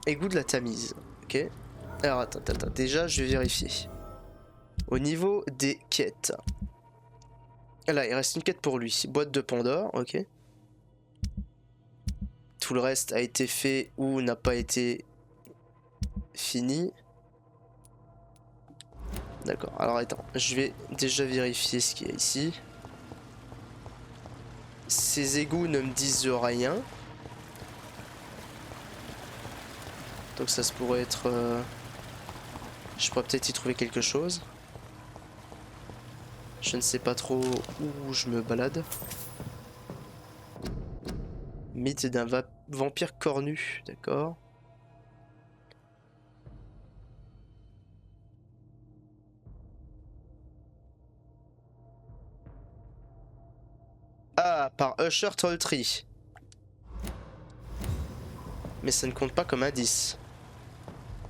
Égout de la Tamise. Ok. Alors attends. Déjà, je vais vérifier. Au niveau des quêtes. Là, il reste une quête pour lui. Boîte de Pandore. Ok. Tout le reste a été fait ou n'a pas été fini. D'accord. Alors attends. Je vais déjà vérifier ce qu'il y a ici. Ces égouts ne me disent rien. Donc ça se pourrait être... Je pourrais peut-être y trouver quelque chose. Je ne sais pas trop où je me balade. Mythe d'un vampire cornu, d'accord. Ah, par Usher Trolltree. Mais ça ne compte pas comme indice.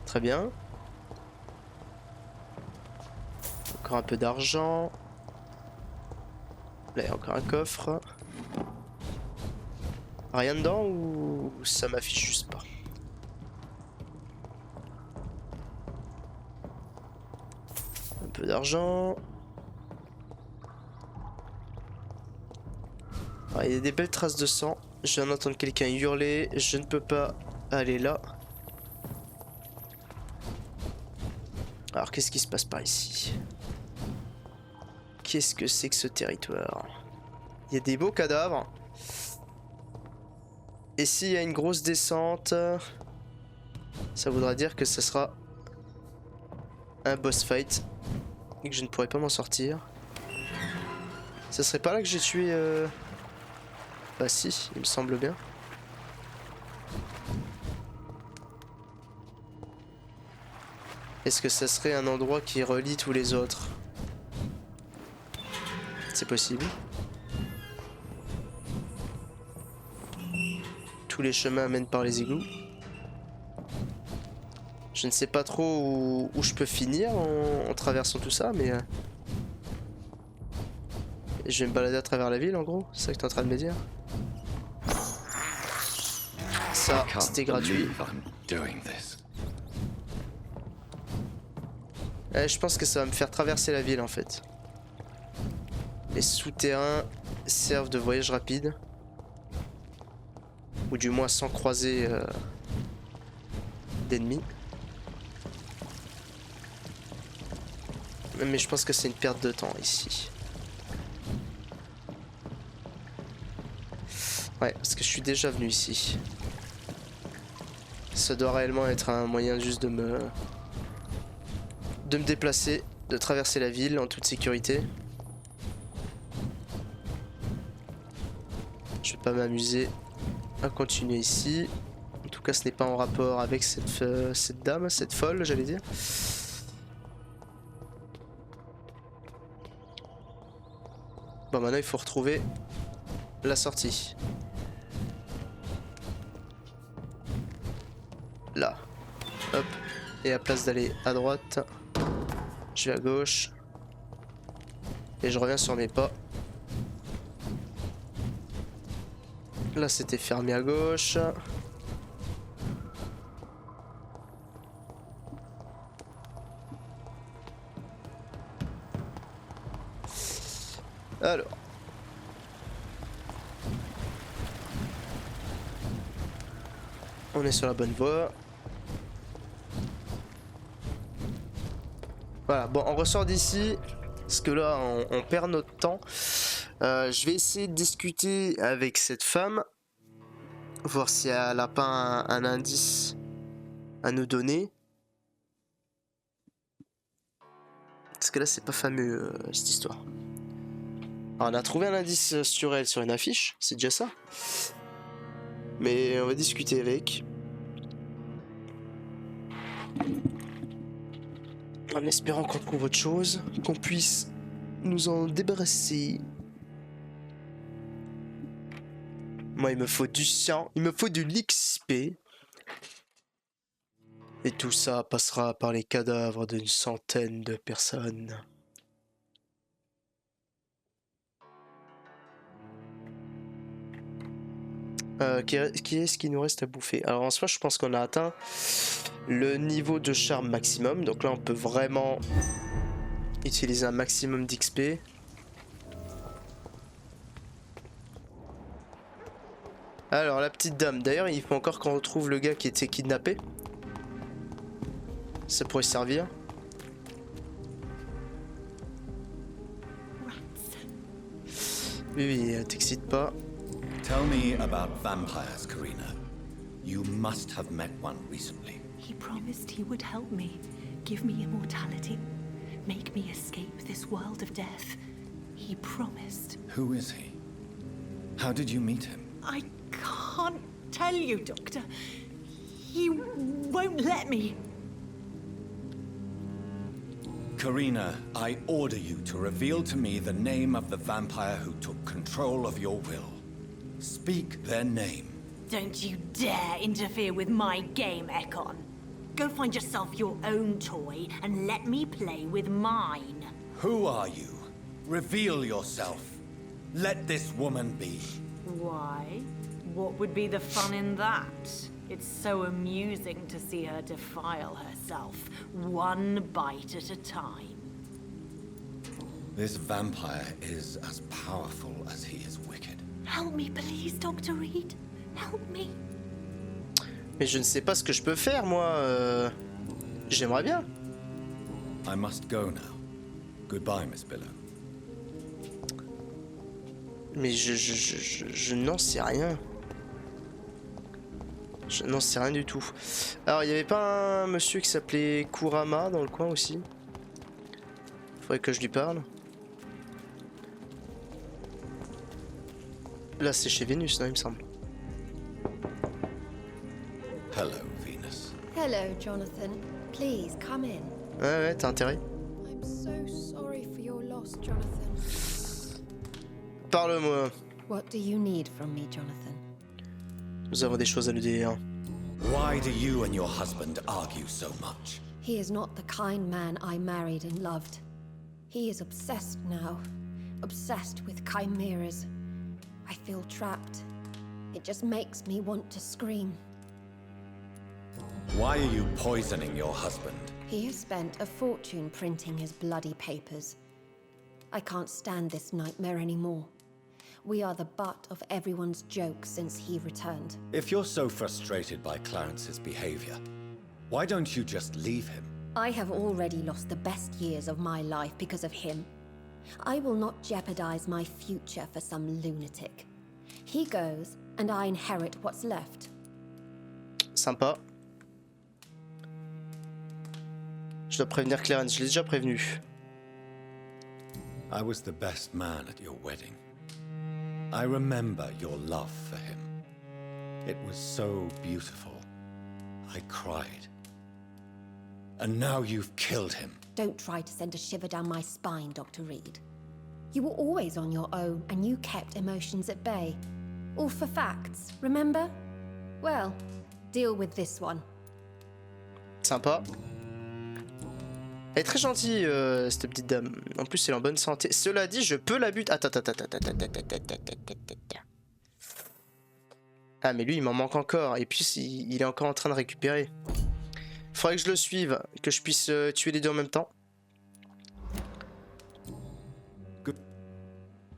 Très bien. Encore un peu d'argent. Là, il y a encore un coffre. Rien dedans ou ça m'affiche juste pas? Un peu d'argent. Ah, il y a des belles traces de sang. Je viens d'entendre quelqu'un hurler. Je ne peux pas aller là. Alors, qu'est-ce qui se passe par ici? Qu'est-ce que c'est que ce territoire? Il y a des beaux cadavres. Et s'il y a une grosse descente, ça voudra dire que ce sera un boss fight et que je ne pourrai pas m'en sortir. Ce serait pas là que j'ai tué... Bah si, il me semble bien. Est-ce que ça serait un endroit qui relie tous les autres? C'est possible. Tous les chemins mènent par les égouts. Je ne sais pas trop où je peux finir en traversant tout ça, mais... je vais me balader à travers la ville en gros, c'est ça que tu es en train de me dire? Ça, c'était gratuit. Je pense que ça va me faire traverser la ville en fait. Les souterrains servent de voyage rapide. Ou du moins sans croiser d'ennemis. Mais je pense que c'est une perte de temps ici. Ouais, parce que je suis déjà venu ici. Ça doit réellement être un moyen juste de me déplacer, de traverser la ville en toute sécurité. Je vais pas m'amuser à continuer ici. En tout cas, ce n'est pas en rapport avec cette dame, cette folle, j'allais dire. Bon, maintenant il faut retrouver la sortie. Là. Hop. Et à place d'aller à droite, je vais à gauche. Et je reviens sur mes pas. Là, c'était fermé à gauche. Alors. On est sur la bonne voie. Voilà, bon, on ressort d'ici. Parce que là, on perd notre temps. Je vais essayer de discuter avec cette femme. Voir si elle n'a pas un indice à nous donner. Parce que là, c'est pas fameux, cette histoire. Alors, on a trouvé un indice sur elle, sur une affiche. C'est déjà ça. Mais on va discuter avec. En espérant qu'on trouve autre chose. Qu'on puisse nous en débarrasser. Moi, il me faut du sang. Il me faut de l'XP. Et tout ça passera par les cadavres d'une centaine de personnes. Qui est-ce qui nous reste à bouffer? Alors en soi je pense qu'on a atteint le niveau de charme maximum. Donc là on peut vraiment utiliser un maximum d'XP. Alors la petite dame, d'ailleurs il faut encore qu'on retrouve le gars qui était kidnappé. Ça pourrait servir. Oui, t'excite pas. Tell me about vampires, Karina. You must have met one recently. He promised he would help me, give me immortality, make me escape this world of death. He promised. Who is he? How did you meet him? I can't tell you, Doctor. He won't let me. Karina, I order you to reveal to me the name of the vampire who took control of your will. Speak their name. Don't you dare interfere with my game, Ekon. Go find yourself your own toy and let me play with mine. Who are you? Reveal yourself. Let this woman be. Why? What would be the fun in that? It's so amusing to see her defile herself, one bite at a time. This vampire is as powerful as he is wicked. Help me, please, Dr. Reid. Help me. Mais je ne sais pas ce que je peux faire, moi. J'aimerais bien. I must go now. Goodbye, Miss Billow. Mais je n'en sais rien. Je n'en sais rien du tout. Alors, il n'y avait pas un monsieur qui s'appelait Kurama dans le coin aussi? Faudrait que je lui parle. Là, c'est chez Vénus, non, il me semble. Hello, Venus. Hello, Jonathan. Please, come in. Ouais, t'as intérêt. I'm so sorry for your loss, Jonathan. Parle-moi. What do you need from me, Jonathan? Nous avons des choses à nous dire. Why do you and your husband argue so much? He is not the kind man I married and loved. He is obsessed now. Obsessed with chimeras. I feel trapped. It just makes me want to scream. Why are you poisoning your husband? He has spent a fortune printing his bloody papers. I can't stand this nightmare anymore. We are the butt of everyone's jokes since he returned. If you're so frustrated by Clarence's behavior, why don't you just leave him? I have already lost the best years of my life because of him. I will not jeopardize my future for some lunatic. He goes, and I inherit what's left. Sympa. Je dois prévenir Clarence, je l'ai déjà prévenu. I was the best man at your wedding. I remember your love for him. It was so beautiful. I cried. And now you've killed him. Don't try to send a shiver down my spine, Dr. Reid. You were always on your own, and you kept emotions at bay. All for facts, remember? Well, deal with this one. Sympa. Elle est très gentille, cette petite dame. En plus, elle est en bonne santé. Cela dit, je peux la buter. Attends. Ah, mais lui, il m'en manque encore. Et puis, il est encore en train de récupérer. Faudrait que je le suive, que je puisse tuer les deux en même temps.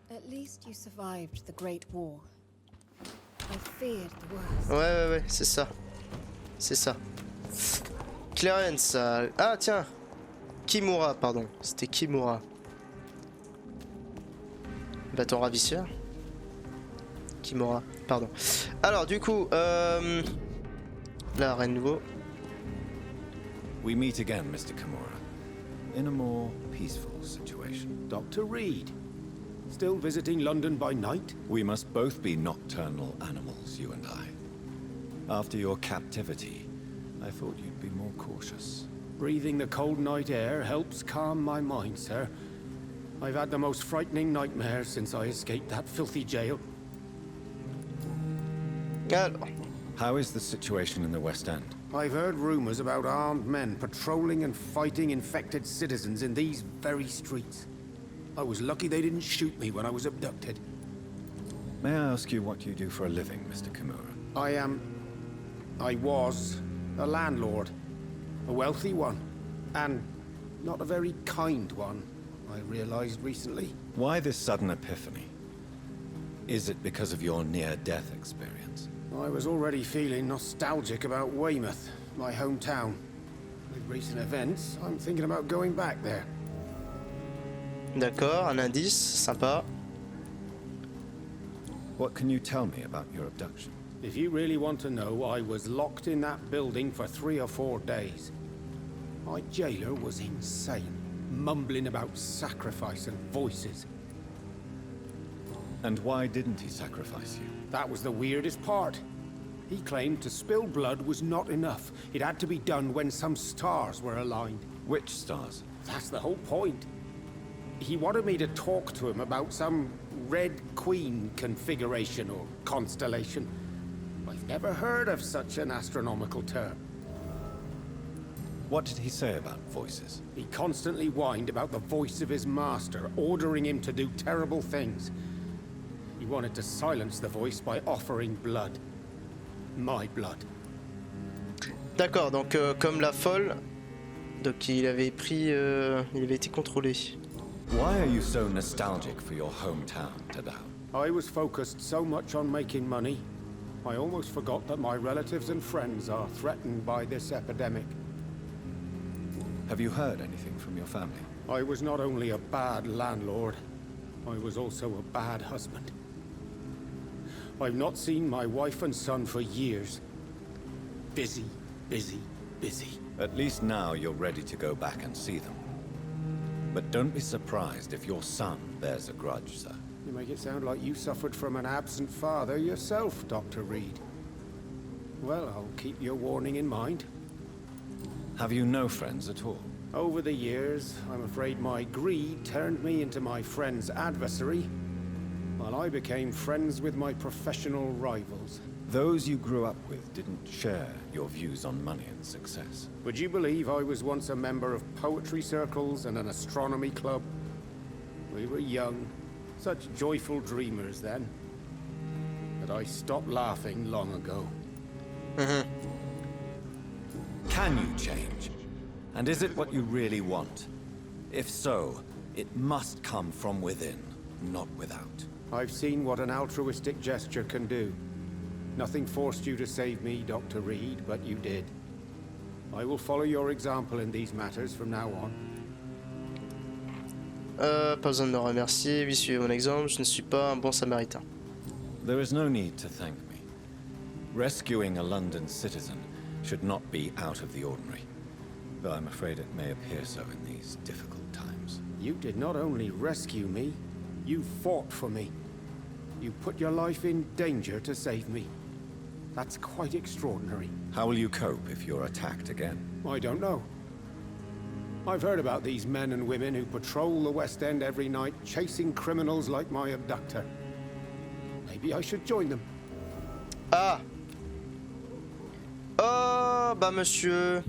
At least you survived the Great War. I feared the worst. Ouais, c'est ça. C'est ça. Clarence. Ah, tiens. Kimura, pardon. C'était Kimura. Bâton ravisseur. Kimura, pardon. Alors, du coup, là, rien de nouveau. We meet again, Mr. Kimura, in a more peaceful situation. Dr. Reid, still visiting London by night? We must both be nocturnal animals, you and I. After your captivity, I thought you'd be more cautious. Breathing the cold night air helps calm my mind, sir. I've had the most frightening nightmares since I escaped that filthy jail. Alors. How is the situation in the West End? I've heard rumors about armed men patrolling and fighting infected citizens in these very streets. I was lucky they didn't shoot me when I was abducted. May I ask you what you do for a living, Mr. Kimura? I was a landlord. A wealthy one. And not a very kind one, I realized recently. Why this sudden epiphany? Is it because of your near-death experience? I was already feeling nostalgic about Weymouth, my hometown. With recent events, I'm thinking about going back there. D'accord, un indice, sympa. What can you tell me about your abduction? If you really want to know, I was locked in that building for 3 or 4 days. My jailer was insane, mumbling about sacrifice and voices. And why didn't he sacrifice you? That was the weirdest part. He claimed to spill blood was not enough. It had to be done when some stars were aligned. Which stars? That's the whole point. He wanted me to talk to him about some Red Queen configuration or constellation. I've never heard of such an astronomical term. What did he say about voices? He constantly whined about the voice of his master, ordering him to do terrible things. He wanted to silence the voice by offering blood. My blood. D'accord, donc comme la folle, donc il avait pris, il avait été contrôlé. Why are you so nostalgic for your hometown, Tadao? I was focused so much on making money, I almost forgot that my relatives and friends are threatened by this epidemic. Have you heard anything from your family? I was not only a bad landlord, I was also a bad husband. I've not seen my wife and son for years. Busy, busy, busy. At least now you're ready to go back and see them. But don't be surprised if your son bears a grudge, sir. You make it sound like you suffered from an absent father yourself, Dr. Reid. Well, I'll keep your warning in mind. Have you no friends at all? Over the years, I'm afraid my greed turned me into my friend's adversary, while I became friends with my professional rivals. Those you grew up with didn't share your views on money and success. Would you believe I was once a member of poetry circles and an astronomy club? We were young, such joyful dreamers then. But I stopped laughing long ago. Can you change? And is it what you really want? If so, it must come from within, not without. I've seen what an altruistic gesture can do. Nothing forced you to save me, Dr. Reid, but you did. I will follow your example in these matters from now on. Pas besoin de me remercier, oui, suivez mon exemple, je ne suis pas un bon samaritain. There is no need to thank me. Rescuing a London citizen should not be out of the ordinary, though I'm afraid it may appear so in these difficult times. You did not only rescue me, you fought for me. You put your life in danger to save me. That's quite extraordinary. How will you cope if you're attacked again? I don't know. I've heard about these men and women who patrol the West End every night, chasing criminals like my abductor. Maybe I should join them. Ah! Oh, bah monsieur.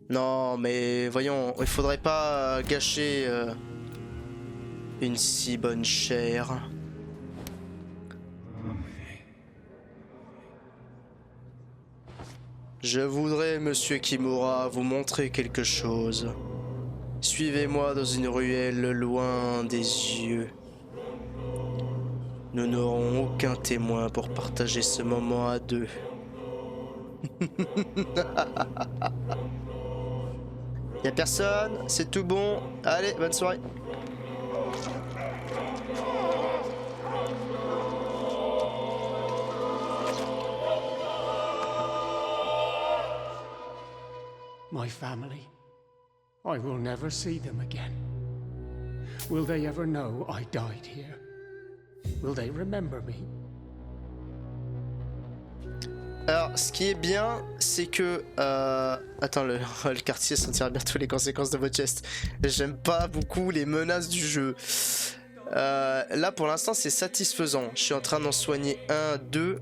Non, mais voyons, il faudrait pas gâcher une si bonne chair. Je voudrais, monsieur Kimura, vous montrer quelque chose. Suivez-moi dans une ruelle loin des yeux. Nous n'aurons aucun témoin pour partager ce moment à deux. Y'a personne, c'est tout bon. Allez, bonne soirée. My family. I will never see them again. Will they ever know I died here? Will they remember me? Alors, ce qui est bien, c'est que... Attends, le quartier sentira bientôt les conséquences de votre geste. J'aime pas beaucoup les menaces du jeu. Là, pour l'instant, c'est satisfaisant. Je suis en train d'en soigner 1, 2.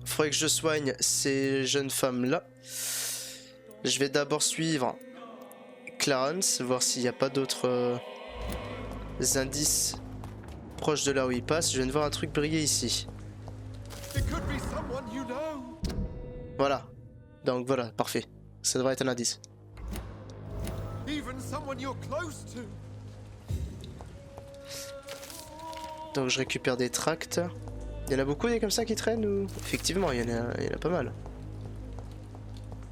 Faudrait que je soigne ces jeunes femmes-là. Je vais d'abord suivre Clarence, voir s'il n'y a pas d'autres indices proche de là où il passe, je viens de voir un truc briller ici. Voilà. Donc voilà, parfait. Ça devrait être un indice. Donc je récupère des tracts. Il y en a beaucoup des comme ça qui traînent ou... Effectivement, il y en a pas mal.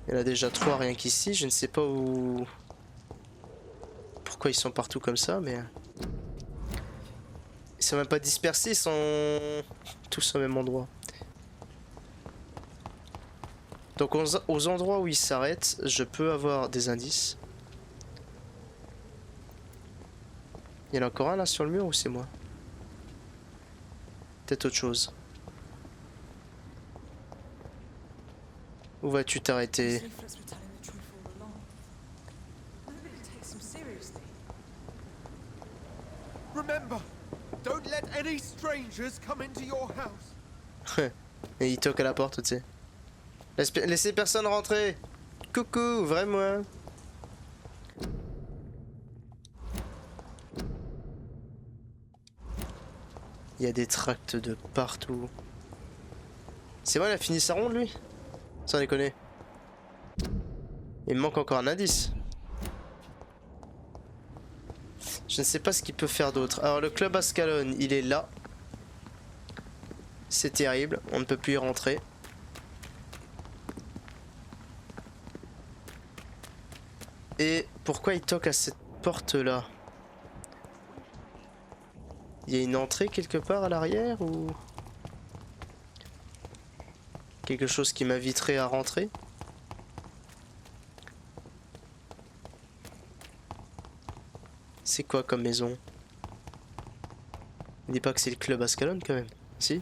Il y en a déjà 3 rien qu'ici. Je ne sais pas où... Pourquoi ils sont partout comme ça, mais... Ils sont même pas dispersés, ils sont tous au même endroit. Donc aux endroits où ils s'arrêtent, je peux avoir des indices. Il y en a encore un là sur le mur ou c'est moi? Peut-être autre chose. Où vas-tu t'arrêter? Et il toque à la porte, tu sais. Laissez personne rentrer. Coucou, ouvrez-moi. Il y a des tracts de partout. C'est vrai, il a fini sa ronde, lui? Sans déconner. Il me manque encore un indice. Je ne sais pas ce qu'il peut faire d'autre. Alors, le club Ascalon, il est là. C'est terrible, on ne peut plus y rentrer. Et pourquoi il toque à cette porte-là? Il y a une entrée quelque part à l'arrière ou... Quelque chose qui m'inviterait à rentrer? C'est quoi comme maison? Il dit pas que c'est le club Ascalon quand même, si?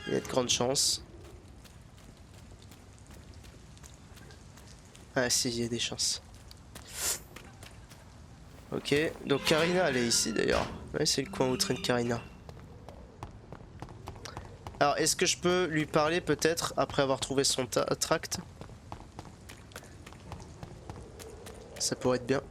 Il y a de grandes chances. Ah si, il y a des chances. Ok, donc Karina elle est ici d'ailleurs. Ouais, c'est le coin où traîne Karina. Alors est-ce que je peux lui parler peut-être après avoir trouvé son tract? Ça pourrait être bien.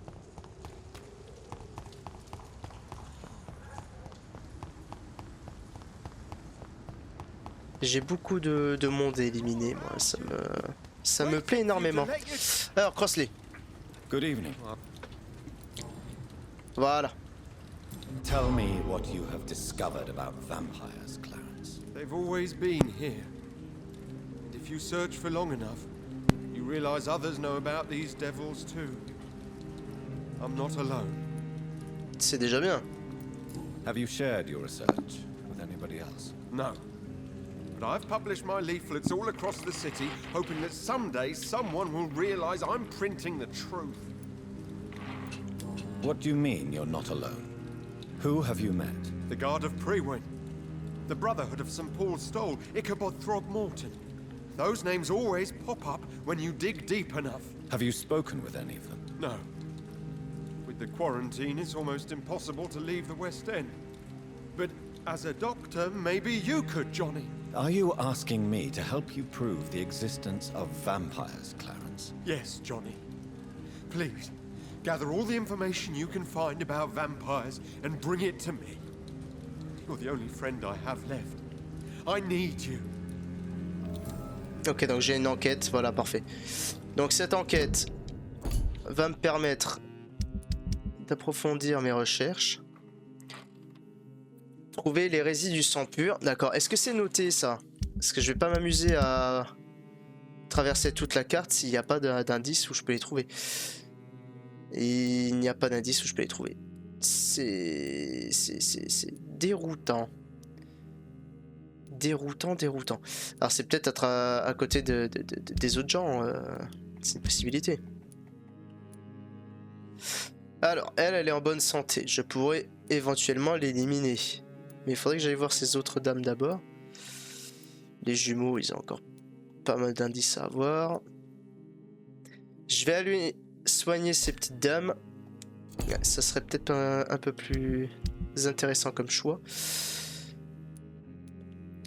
J'ai beaucoup de monde à éliminer, moi, ça me plaît énormément. Alors, Crossley. Good evening. Voilà. Tell me what you have discovered about vampires, Clarence. They've always been here. And if you search for long enough, you realize others know about these devils too. I'm not alone. C'est déjà bien. Have you shared your research with anybody else? No. But I've published my leaflets all across the city, hoping that someday someone will realize I'm printing the truth. What do you mean you're not alone? Who have you met? The Guard of Prewin, the Brotherhood of St. Paul's Stole, Ichabod Throgmorton. Those names always pop up when you dig deep enough. Have you spoken with any of them? No. With the quarantine, it's almost impossible to leave the West End. But as a doctor, maybe you could, Johnny. Are you asking me to help you prove the existence of vampires, Clarence? Yes, Johnny. Please, gather all the information you can find about vampires and bring it to me. You're the only friend I have left. I need you. Ok, donc j'ai une enquête, voilà, parfait. Donc cette enquête va me permettre d'approfondir mes recherches. Trouver l'hérésie du sang pur. D'accord, est-ce que c'est noté ça? Parce que je vais pas m'amuser à traverser toute la carte s'il n'y a pas d'indice où je peux les trouver. Et il n'y a pas d'indice où je peux les trouver. C'est déroutant. Déroutant. Alors c'est peut-être à côté des autres gens. C'est une possibilité. Alors, elle est en bonne santé. Je pourrais éventuellement l'éliminer. Mais il faudrait que j'aille voir ces autres dames d'abord. Les jumeaux, ils ont encore pas mal d'indices à avoir. Je vais aller soigner ces petites dames. Ça serait peut-être un peu plus intéressant comme choix.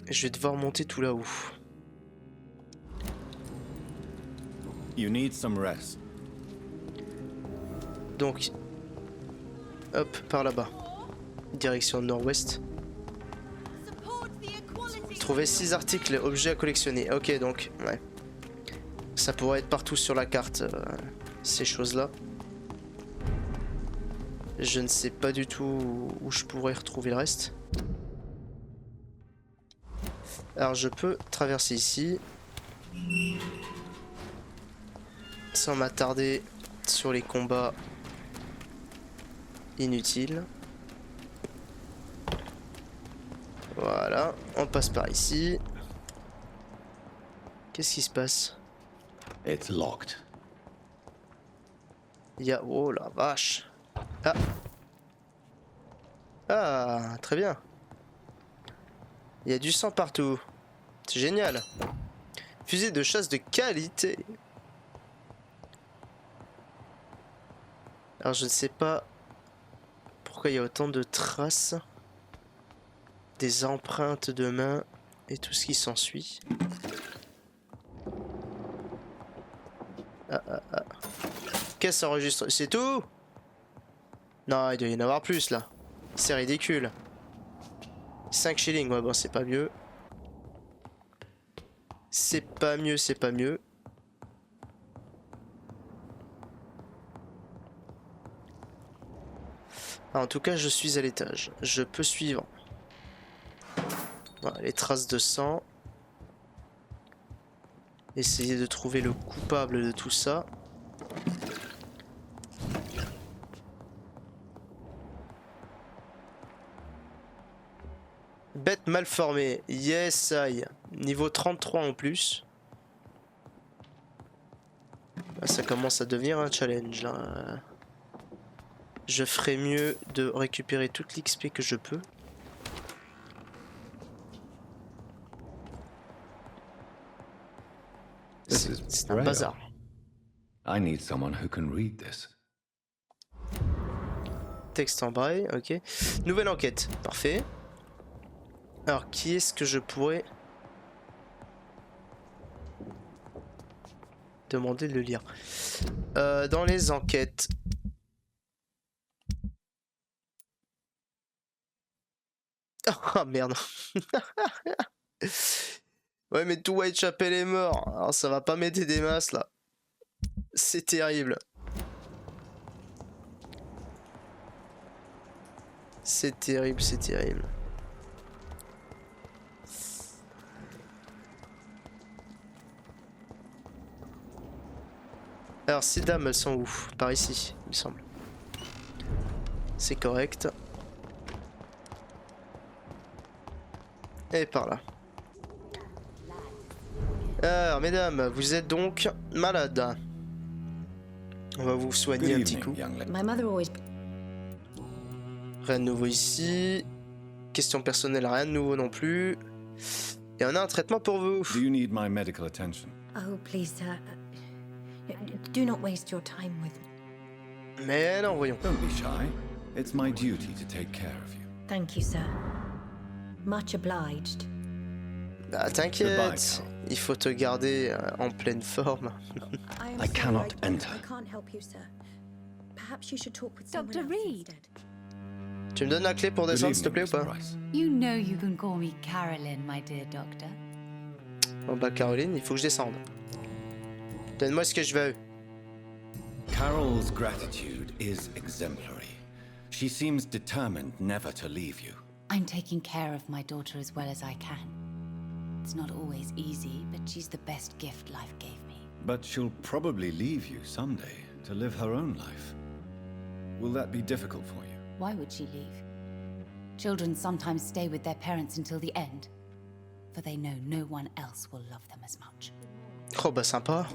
Je vais devoir monter tout là-haut. You need some rest. Donc, Hop, par là-bas. Direction nord-ouest. Trouver 6 articles, objets à collectionner. Ok, donc, ouais. Ça pourrait être partout sur la carte, ces choses-là. Je ne sais pas du tout où je pourrais retrouver le reste. Alors, je peux traverser ici. Sans m'attarder sur les combats inutiles. Voilà, on passe par ici. Qu'est-ce qui se passe? It's locked. Il y a... Oh la vache. Ah. Ah, très bien. Il y a du sang partout. C'est génial. Fusil de chasse de qualité. Alors je ne sais pas pourquoi il y a autant de traces. Des empreintes de main et tout ce qui s'ensuit. Ah, ah, ah. Caisse enregistre. C'est tout? Non, il doit y en avoir plus là. C'est ridicule. 5 shillings, ouais, bon, c'est pas mieux. C'est pas mieux, c'est pas mieux. Ah, en tout cas, je suis à l'étage. Je peux suivre. Voilà, les traces de sang. Essayer de trouver le coupable de tout ça. Bête mal formée. Yes, I. Niveau 33 en plus. Là, ça commence à devenir un challenge. Là. Je ferai mieux de récupérer toute l'XP que je peux. C'est un bazar. I need someone who can read this. Texte en braille, ok. Nouvelle enquête, parfait. Alors, qui est-ce que je pourrais demander de le lire? Dans les enquêtes. Oh merde. Ouais, mais tout Whitechapel est mort. Alors, ça va pas m'aider des masses là. C'est terrible. C'est terrible, c'est terrible. Alors, ces dames, elles sont où? Par ici, il me semble. C'est correct. Et par là. Alors, mesdames, vous êtes donc malades. On va vous soigner un petit coup. My mother always... Rien de nouveau ici. Question personnelle, rien de nouveau non plus. Et on a un traitement pour vous. Do you need my medical attention? Oh, please, sir. Do not waste your time with me. Mais non, voyons. Don't be shy. It's my duty to take care of you. Thank you, sir. Much obliged. Ah, t'inquiète. Il faut te garder en pleine forme. I cannot enter. I can't help you, sir. Perhaps you should talk with Dr. someone else Reid. instead. Tu me donnes la clé pour Good descendre, s'il te plaît, ou evening, pas? Mr. Price. You know you can call me Carolyn, my dear doctor. Bon bah, Caroline, il faut que je descende. Donne-moi ce que je veux. Carol's gratitude is exemplary. She seems determined never to leave you. I'm taking care of my daughter as well as I can. It's not always easy, but she's the best gift life gave me. But she'll probably leave you someday to live her own life. Will that be difficult for you? Why would she leave? Children sometimes stay with their parents until the end, for they know no one else will love them as much. Oh bah, sympa.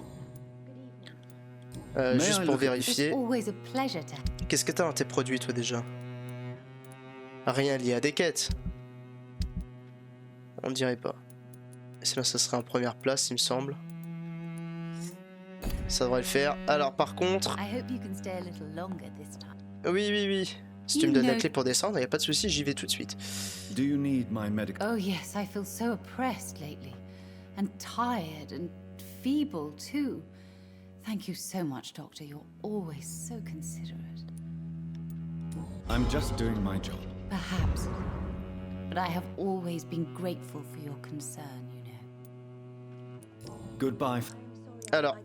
Mais Juste pour It's vérifier. always a pleasure to... Qu'est-ce que t'as dans tes produits, toi, déjà? Rien lié à des quêtes. On dirait pas. Sinon, ça serait en première place, il me semble. Ça devrait le faire. Alors, par contre... I hope you can stay a little longer this time. Oui, oui, oui. Si tu me donnes la clé pour descendre, y a pas de souci, j'y vais tout de suite. Do you need my medical... Oh yes, I feel so oppressed lately. And tired and feeble too. Thank you so much, Doctor. You're always so considerate. I'm just doing my job. Perhaps. But I have always been grateful for your concern, you know. Goodbye. Alors,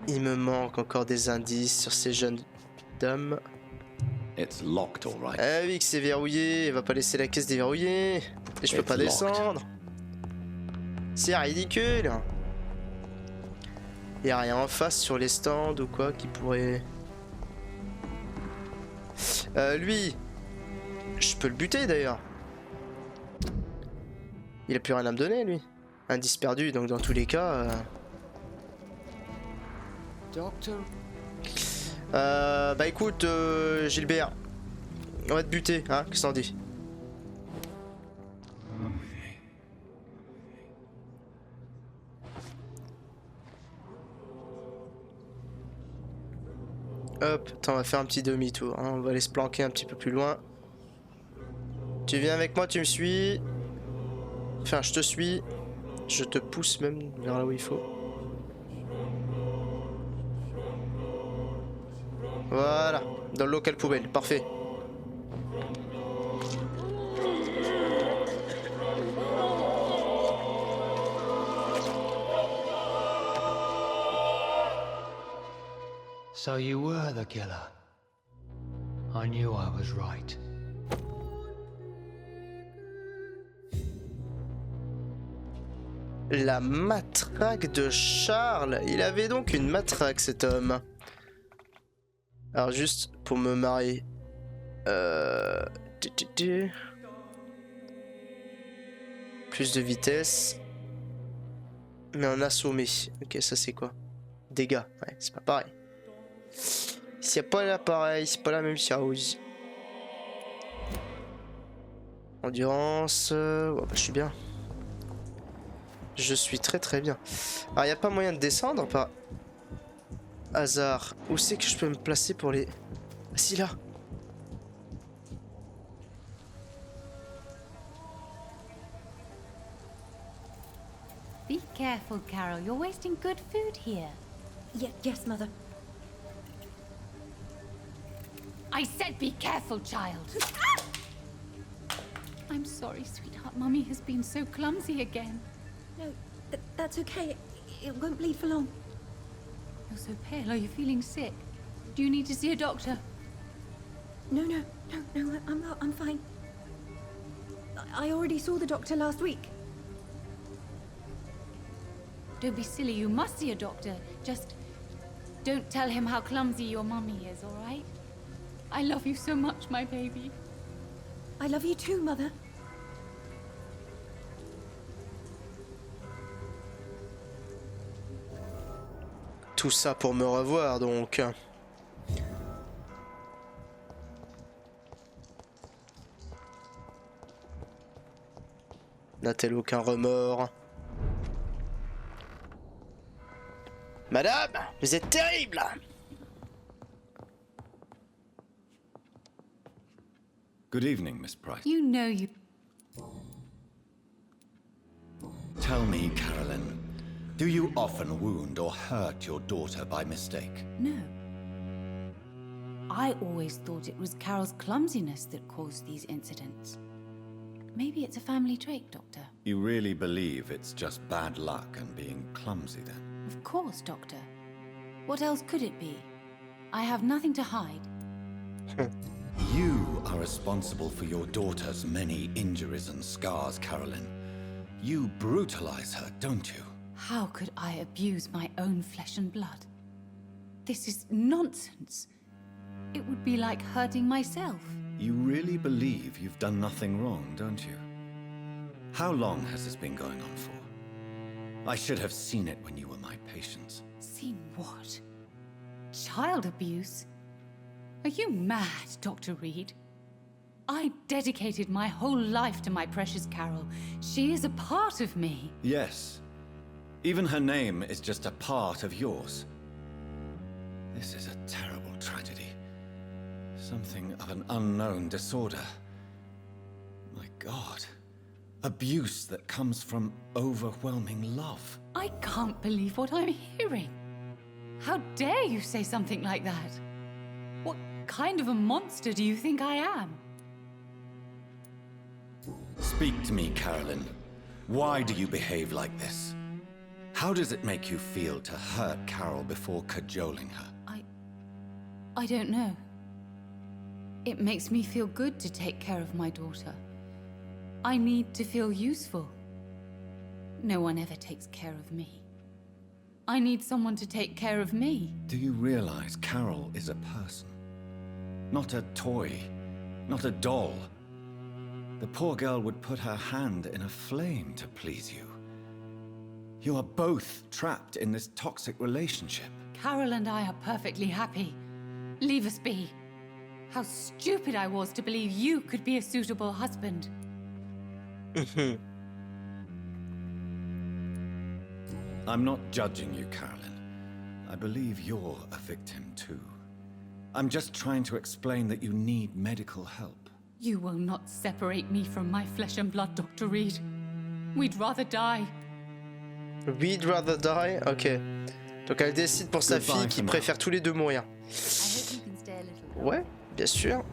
il me manque encore des indices sur ces jeunes dames. It's locked, all right. Ah oui, que c'est verrouillé, elle va pas laisser la caisse déverrouillée. Et je peux pas descendre. C'est ridicule. Y a rien en face sur les stands ou quoi qui pourrait... lui, je peux le buter d'ailleurs. Il a plus rien à me donner, lui. Indice perdu, donc dans tous les cas... Doctor? Bah écoute, Gilbert, on va te buter, hein, qu'est-ce que t'en dis? Hop, attends, on va faire un petit demi-tour, hein, on va aller se planquer un petit peu plus loin. Tu viens avec moi, tu me suis. Enfin, je te suis. Je te pousse même vers là où il faut. Voilà, dans le local poubelle, parfait. So you were the killer. I knew I was right. La matraque de Charles. Il avait donc une matraque, cet homme. Alors juste pour me marrer. Plus de vitesse. Mais en assommé. Ok, ça c'est quoi? Dégâts. Ouais, c'est pas pareil. S'il n'y a pas l'appareil, c'est pas la même chose. Endurance. Ouais, bah, je suis bien. Je suis très très bien. Alors, il n'y a pas moyen de descendre par hasard. Où c'est que je peux me placer pour les... Ah si, là. Be careful, Carol. You're wasting good food here. Yes, Mother. I said be careful, child. I'm sorry, sweetheart. Mummy has been so clumsy again. No, that's okay. It won't bleed for long. You're so pale. Are you feeling sick? Do you need to see a doctor? No, I'm fine. I already saw the doctor last week. Don't be silly. You must see a doctor. Just don't tell him how clumsy your mummy is, all right? I love you so much, my baby. I love you too, Mother. Tout ça pour me revoir, donc. N'a-t-elle aucun remords? Madame, vous êtes terrible! Good evening, Miss Price. You know you... Tell me, Carolyn, do you often wound or hurt your daughter by mistake? No. I always thought it was Carol's clumsiness that caused these incidents. Maybe it's a family trait, Doctor. You really believe it's just bad luck and being clumsy, then? Of course, Doctor. What else could it be? I have nothing to hide. You are responsible for your daughter's many injuries and scars, Carolyn. You brutalize her, don't you? How could I abuse my own flesh and blood? This is nonsense. It would be like hurting myself. You really believe you've done nothing wrong, don't you? How long has this been going on for? I should have seen it when you were my patients. Seen what? Child abuse? Are you mad, Dr. Reid? I dedicated my whole life to my precious Carol. She is a part of me. Yes. Even her name is just a part of yours. This is a terrible tragedy. Something of an unknown disorder. My God. Abuse that comes from overwhelming love. I can't believe what I'm hearing. How dare you say something like that? kind of a monster do you think I am? Speak to me, Carolyn. Why do you behave like this? How does it make you feel to hurt Carol before cajoling her? I don't know. It makes me feel good to take care of my daughter. I need to feel useful. No one ever takes care of me. I need someone to take care of me. Do you realize Carol is a person? Not a toy, not a doll. The poor girl would put her hand in a flame to please you. You are both trapped in this toxic relationship. Carol and I are perfectly happy. Leave us be. How stupid I was to believe you could be a suitable husband. I'm not judging you, Carolyn. I believe you're a victim too. I'm just trying to explain that you need medical help. You will not separate me from my flesh and blood, Dr. Reid. We'd rather die. We'd rather die? Ok. Donc elle décide pour sa fille qui préfère tous les deux mourir. Ouais, bien sûr.